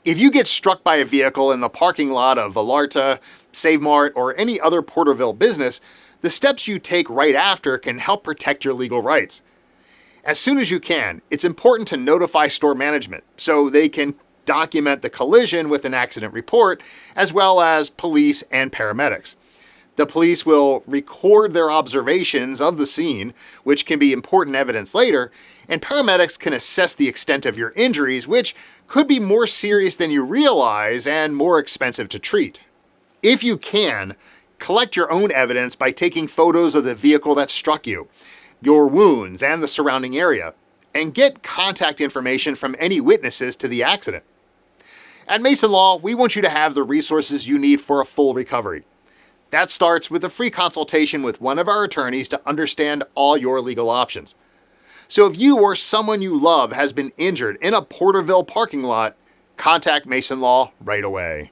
If you get struck by a vehicle in the parking lot of Vallarta, Mart, or any other Porterville business, the steps you take right after can help protect your legal rights. As soon as you can, it's important to notify store management so they can document the collision with an accident report, as well as police and paramedics. The police will record their observations of the scene, which can be important evidence later, and paramedics can assess the extent of your injuries, which could be more serious than you realize and more expensive to treat. If you can, collect your own evidence by taking photos of the vehicle that struck you, your wounds, and the surrounding area, and get contact information from any witnesses to the accident. At Maison Law, we want you to have the resources you need for a full recovery. That starts with a free consultation with one of our attorneys to understand all your legal options. So if you or someone you love has been injured in a Porterville parking lot, contact Maison Law right away.